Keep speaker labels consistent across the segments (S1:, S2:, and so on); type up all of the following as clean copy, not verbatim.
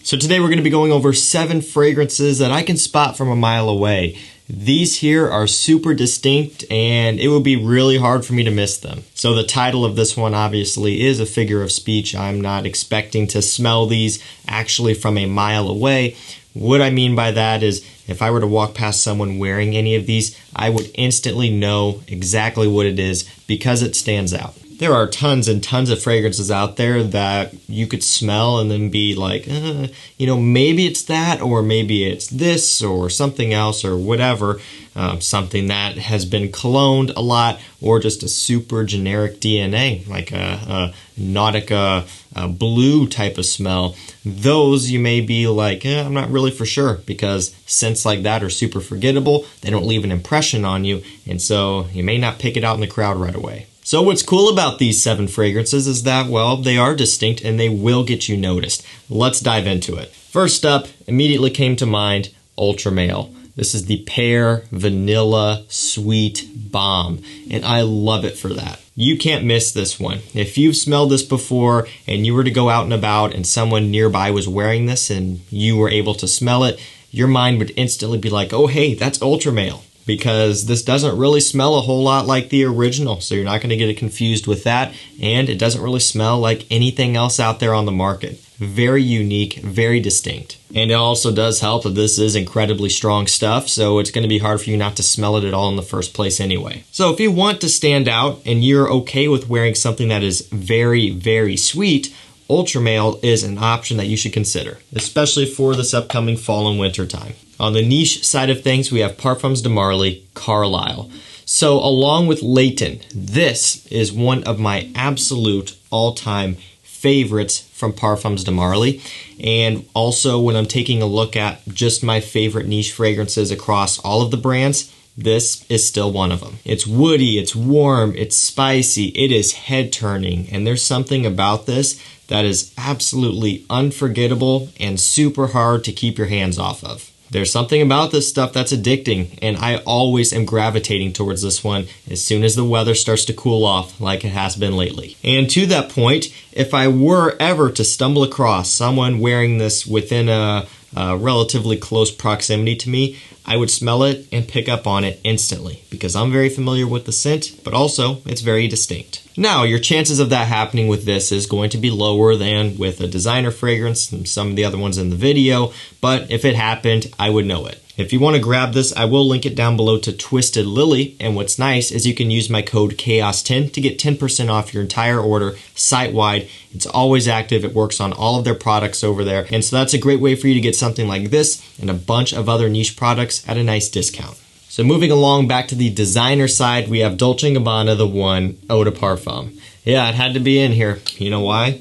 S1: So today we're going to be going over 7 fragrances that I can spot from a mile away. These here are super distinct and it would be really hard for me to miss them. So the title of this one obviously is a figure of speech. I'm not expecting to smell these actually from a mile away. What I mean by that is if I were to walk past someone wearing any of these, I would instantly know exactly what it is because it stands out. There are tons and tons of fragrances out there that you could smell and then be like, maybe it's that, or maybe it's this, or something else, or whatever. Something that has been cologned a lot, or just a super generic DNA, like a Nautica blue type of smell. Those you may be like, I'm not really for sure, because scents like that are super forgettable. They don't leave an impression on you, and so you may not pick it out in the crowd right away. So what's cool about these 7 fragrances is that, well, they are distinct and they will get you noticed. Let's dive into it. First up, immediately came to mind, Ultra Male. This is the Pear Vanilla Sweet Bomb, and I love it for that. You can't miss this one. If you've smelled this before and you were to go out and about and someone nearby was wearing this and you were able to smell it, your mind would instantly be like, oh hey, that's Ultra Male. Because this doesn't really smell a whole lot like the original, so you're not going to get it confused with that, and it doesn't really smell like anything else out there on the market. Very unique, very distinct. And it also does help that this is incredibly strong stuff, so it's going to be hard for you not to smell it at all in the first place anyway. So if you want to stand out and you're okay with wearing something that is very, very sweet, Ultra Male is an option that you should consider, especially for this upcoming fall and winter time. On the niche side of things, we have Parfums de Marly Carlisle. So along with Layton, this is one of my absolute all-time favorites from Parfums de Marly. And also when I'm taking a look at just my favorite niche fragrances across all of the brands, this is still one of them. It's woody, it's warm, it's spicy, it is head-turning, and there's something about this that is absolutely unforgettable and super hard to keep your hands off of. There's something about this stuff that's addicting, and I always am gravitating towards this one as soon as the weather starts to cool off like it has been lately. And to that point, if I were ever to stumble across someone wearing this within a relatively close proximity to me, I would smell it and pick up on it instantly because I'm very familiar with the scent, but also it's very distinct. Now, your chances of that happening with this is going to be lower than with a designer fragrance and some of the other ones in the video, but if it happened, I would know it. If you want to grab this, I will link it down below to Twisted Lily, and what's nice is you can use my code CHAOS10 to get 10% off your entire order site-wide. It's always active, it works on all of their products over there, and so that's a great way for you to get something like this and a bunch of other niche products at a nice discount. So moving along back to the designer side, we have Dolce & Gabbana The One Eau de Parfum. Yeah, it had to be in here. You know why?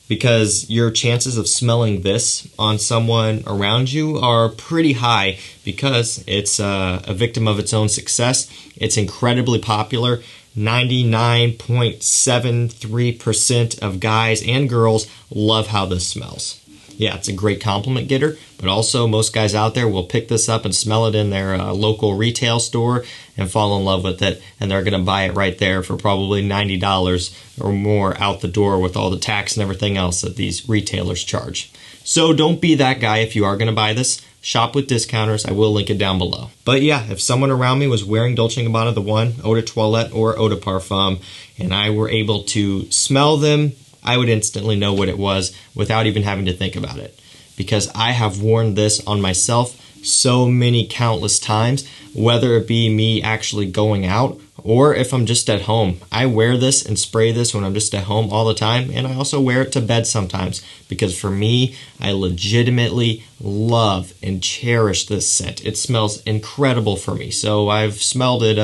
S1: Because your chances of smelling this on someone around you are pretty high because it's a victim of its own success. It's incredibly popular. 99.73% of guys and girls love how this smells. Yeah, it's a great compliment getter, but also most guys out there will pick this up and smell it in their local retail store and fall in love with it, and they're going to buy it right there for probably $90 or more out the door with all the tax and everything else that these retailers charge. So don't be that guy if you are going to buy this. Shop with discounters. I will link it down below. But yeah, if someone around me was wearing Dolce & Gabbana The One Eau de Toilette or Eau de Parfum, and I were able to smell them, I would instantly know what it was without even having to think about it. Because I have worn this on myself so many countless times, whether it be me actually going out or if I'm just at home. I wear this and spray this when I'm just at home all the time, and I also wear it to bed sometimes because for me, I legitimately love and cherish this scent. It smells incredible for me, so I've smelled it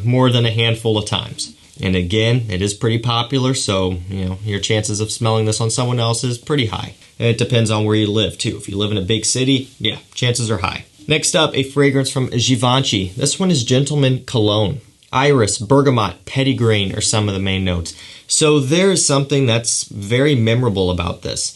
S1: more than a handful of times. And again, it is pretty popular, so your chances of smelling this on someone else is pretty high. And it depends on where you live too. If you live in a big city, yeah, chances are high. Next up, a fragrance from Givenchy. This one is Gentleman Cologne. Iris, bergamot, petitgrain are some of the main notes. So there's something that's very memorable about this.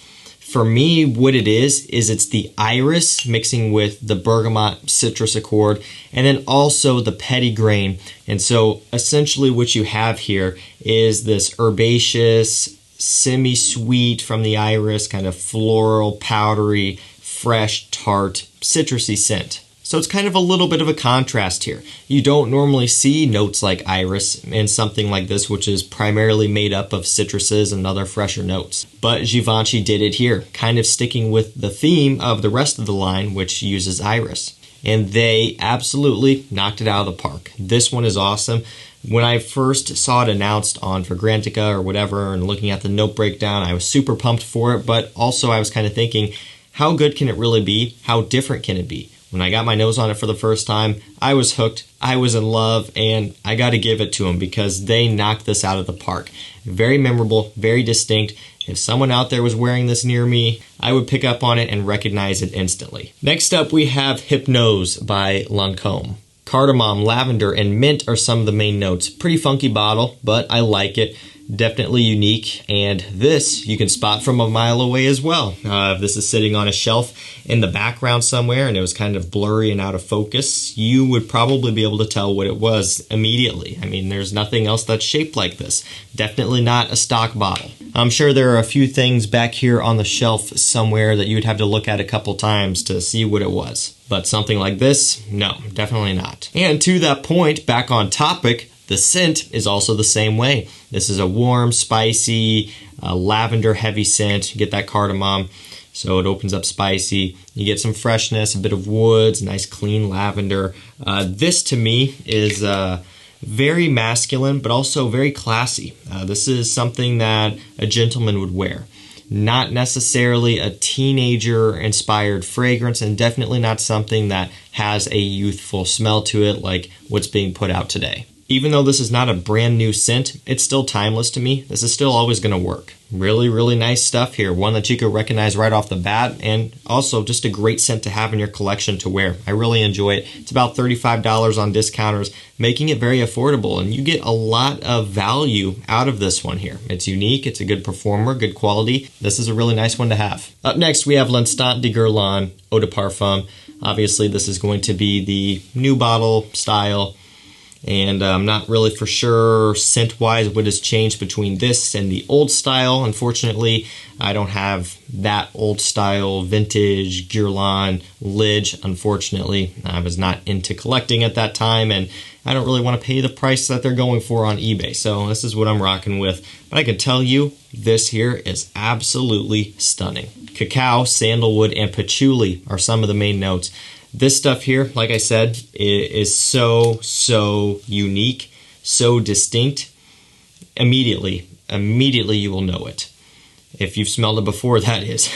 S1: For me, what it is it's the iris mixing with the bergamot citrus accord and then also the petitgrain. And so essentially what you have here is this herbaceous, semi-sweet from the iris, kind of floral, powdery, fresh, tart, citrusy scent. So it's kind of a little bit of a contrast here. You don't normally see notes like iris in something like this, which is primarily made up of citruses and other fresher notes. But Givenchy did it here, kind of sticking with the theme of the rest of the line, which uses iris. And they absolutely knocked it out of the park. This one is awesome. When I first saw it announced on Fragrantica or whatever and looking at the note breakdown, I was super pumped for it, but also I was kind of thinking, how good can it really be? How different can it be? When I got my nose on it for the first time, I was hooked, I was in love, and I got to give it to them because they knocked this out of the park. Very memorable, very distinct. If someone out there was wearing this near me, I would pick up on it and recognize it instantly. Next up, we have Hypnose by Lancome. Cardamom, lavender, and mint are some of the main notes. Pretty funky bottle, but I like it. Definitely unique, and this you can spot from a mile away as well. If this is sitting on a shelf in the background somewhere and it was kind of blurry and out of focus, you would probably be able to tell what it was immediately. I mean, there's nothing else that's shaped like this. Definitely not a stock bottle. I'm sure there are a few things back here on the shelf somewhere that you would have to look at a couple times to see what it was. But something like this, no, definitely not. And to that point, back on topic, the scent is also the same way. This is a warm, spicy, lavender heavy scent. You get that cardamom, so it opens up spicy. You get some freshness, a bit of woods, nice clean lavender. This to me is very masculine, but also very classy. This is something that a gentleman would wear. Not necessarily a teenager-inspired fragrance, and definitely not something that has a youthful smell to it like what's being put out today. Even though this is not a brand new scent, it's still timeless to me. This is still always going to work. Really, really nice stuff here. One that you could recognize right off the bat, and also just a great scent to have in your collection to wear. I really enjoy it. It's about $35 on discounters, making it very affordable, and you get a lot of value out of this one here. It's unique, it's a good performer, good quality. This is a really nice one to have. Up next, we have L'Instant de Guerlain Eau de Parfum. Obviously, this is going to be the new bottle style. And I'm not really for sure scent-wise what has changed between this and the old style. Unfortunately, I don't have that old style vintage Guerlain LIDGE, unfortunately. I was not into collecting at that time, and I don't really want to pay the price that they're going for on eBay. So this is what I'm rocking with. But I can tell you, this here is absolutely stunning. Cacao, sandalwood, and patchouli are some of the main notes. This stuff here, like I said, is so unique, so distinct. Immediately you will know it. If you've smelled it before, that is.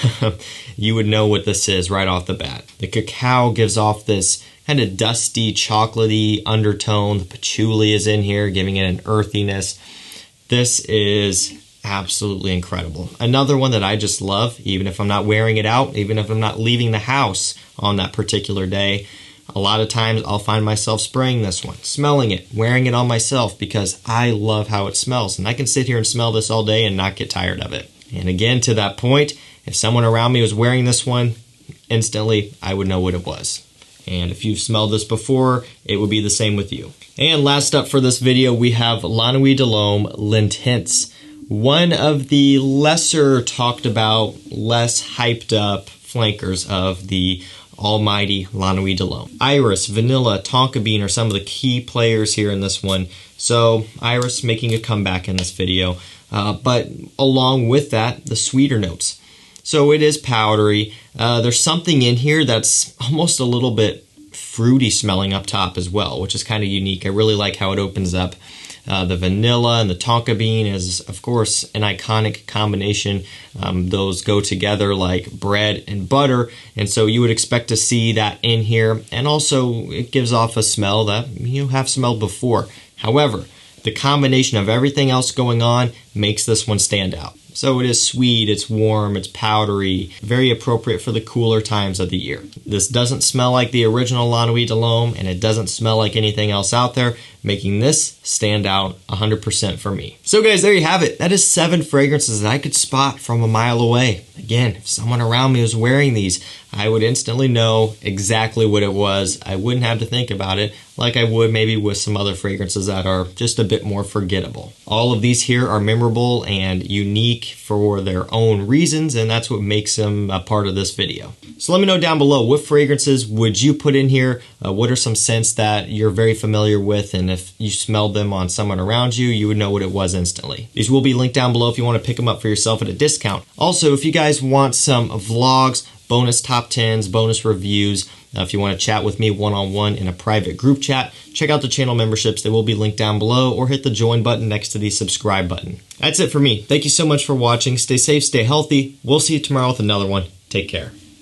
S1: You would know what this is right off the bat. The cacao gives off this kind of dusty, chocolatey undertone. The patchouli is in here, giving it an earthiness. This is absolutely incredible. Another one that I just love, even if I'm not wearing it out, even if I'm not leaving the house on that particular day. A lot of times I'll find myself spraying this one, smelling it, wearing it on myself because I love how it smells. And I can sit here and smell this all day and not get tired of it. And again, to that point, if someone around me was wearing this one, instantly I would know what it was. And if you've smelled this before, it would be the same with you. And last up for this video, we have La Nuit de l'Homme L'Intense. One of the lesser talked about, less hyped up flankers of the almighty La Nuit de l'Homme. Iris, vanilla, tonka bean are some of the key players here in this one. So Iris making a comeback in this video. But along with that, the sweeter notes. So it is powdery. There's something in here that's almost a little bit fruity smelling up top as well, which is kind of unique. I really like how it opens up. The vanilla and the tonka bean is, of course, an iconic combination. Those go together like bread and butter, and so you would expect to see that in here. And also, it gives off a smell that you have smelled before. However, the combination of everything else going on makes this one stand out. So it is sweet, it's warm, it's powdery, very appropriate for the cooler times of the year. This doesn't smell like the original La Nuit de l'Homme, and it doesn't smell like anything else out there. making this stand out 100% for me. So guys, there you have it. That is 7 fragrances that I could spot from a mile away. Again, if someone around me was wearing these, I would instantly know exactly what it was. I wouldn't have to think about it like I would maybe with some other fragrances that are just a bit more forgettable. All of these here are memorable and unique for their own reasons, and that's what makes them a part of this video. So let me know down below, what fragrances would you put in here? What are some scents that you're very familiar with, and if you smelled them on someone around you, you would know what it was instantly. These will be linked down below if you want to pick them up for yourself at a discount. Also, if you guys want some vlogs, bonus top 10s, bonus reviews, if you want to chat with me one-on-one in a private group chat, check out the channel memberships. They will be linked down below, or hit the join button next to the subscribe button. That's it for me. Thank you so much for watching. Stay safe, stay healthy. We'll see you tomorrow with another one. Take care.